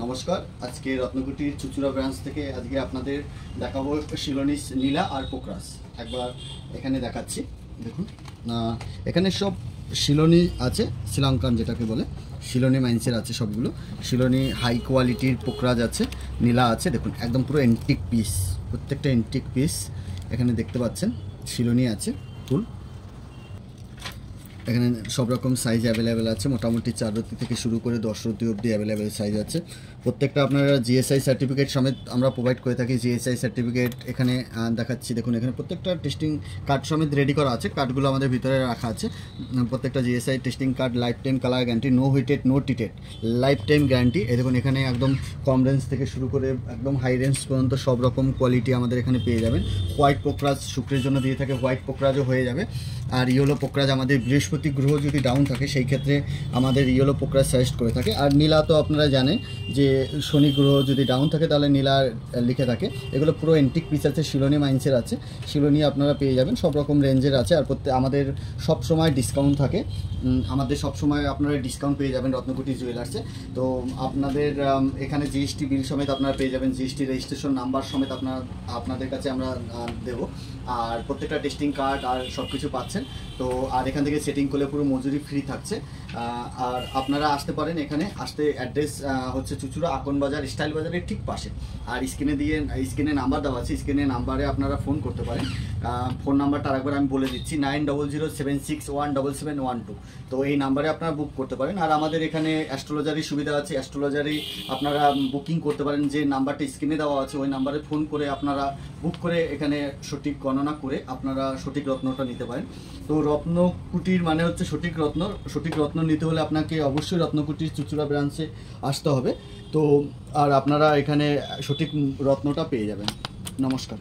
নমস্কার। আজকে রত্নকুটির চুচুড়া ব্রাঞ্চ থেকে আজকে আপনাদের দেখাবো শিলনী নীলা আর পোকরাস। একবার এখানে দেখাচ্ছি, দেখুন। এখানে সব শিলনী আছে, শ্রীলঙ্কান যেটাকে বলে শিলনী মাইন্সের আছে সবগুলো। শিলনী হাই কোয়ালিটির পোকরাজ আছে, নীলা আছে। দেখুন একদম পুরো এন্টিক পিস, প্রত্যেকটা এন্টিক পিস এখানে দেখতে পাচ্ছেন। শিলনী আছে ফুল, এখানে সব রকম সাইজ অ্যাভেলেবেল আছে। মোটামুটি 4 রতি থেকে শুরু করে 10 রতি অবধি অ্যাভেলেবেল সাইজ আছে। প্রত্যেকটা আপনারা জিএসআই সার্টিফিকেট সমেত আমরা প্রোভাইড করে থাকি। জিএসআই সার্টিফিকেট এখানে দেখাচ্ছি, দেখুন এখানে প্রত্যেকটা টেস্টিং কার্ড সমেত রেডি করা আছে। কার্ডগুলো আমাদের ভিতরে রাখা আছে। প্রত্যেকটা GSI testing card, lifetime colour guarantee, no heated no টিটেড, লাইফ টাইম গ্যারান্টি। এই দেখুন এখানে একদম কম রেঞ্জ থেকে শুরু করে একদম হাই রেঞ্জ পর্যন্ত সব রকম কোয়ালিটি আমাদের এখানে পেয়ে যাবেন। হোয়াইট পোকরাজ শুক্রের জন্য দিয়ে থাকে, হোয়াইট পোকরাজও হয়ে যাবে। আর ইয়েলো পোকরাজ আমাদের বৃহস্পতি গ্রহ যদি ডাউন থাকে সেই ক্ষেত্রে আমাদের ইয়েলো পোকরাজ সাজেস্ট করে থাকে। আর নীলা তো আপনারা জানেন যে শনি গ্রহ যদি ডাউন থাকে তাহলে নীলা লিখে থাকে। এগুলো পুরো এন্টিক পিস আছে, শিলনী মাইন্সের আছে। শিলনী আপনারা পেয়ে যাবেন, সব রকম রেঞ্জের আছে। আর আমাদের সব সময় ডিসকাউন্ট থাকে, আমাদের সব সময় আপনারা ডিসকাউন্ট পেয়ে যাবেন রত্নকুটি জুয়েলার্সে। তো আপনাদের এখানে জিএসটি বিল সমেত আপনারা পেয়ে যাবেন, জিএসটি রেজিস্ট্রেশন নাম্বার সমেত আপনাদের কাছে আমরা দেব। আর প্রত্যেকটা টেস্টিং কার্ড আর সব কিছু পাচ্ছেন। তো আর এখান থেকে সেটিং করলে পুরো মজুরি ফ্রি থাকছে। আর আপনারা আসতে পারেন, এখানে আসতে অ্যাড্রেস হচ্ছে চুচুড়া আকন বাজার, স্টাইল বাজারের ঠিক পাশে। আর স্ক্রিনে নাম্বার দেওয়া আছে, স্ক্রিনে নাম্বারে আপনারা ফোন করতে পারেন। ফোন নাম্বারটা আরেকবার আমি বলে দিচ্ছি, 9007617712। তো এই নাম্বারে আপনারা বুক করতে পারেন। আর আমাদের এখানে অ্যাস্ট্রোলজারি সুবিধা আছে, অ্যাস্ট্রোলজারি আপনারা বুকিং করতে পারেন। যে নাম্বারটা স্ক্রিনে দেওয়া আছে ওই নাম্বারে ফোন করে আপনারা বুক করে এখানে সঠিক গণনা করে আপনারা সঠিক রত্নটা নিতে পারেন। তো রত্নকুটির মানে হচ্ছে সঠিক রত্ন। সঠিক রত্ন নিতে হলে আপনাকে অবশ্যই রত্নকুটির চুচুড়া ব্রাঞ্চে আসতে হবে। তো আর আপনারা এখানে সঠিক রত্নটা পেয়ে যাবেন। নমস্কার।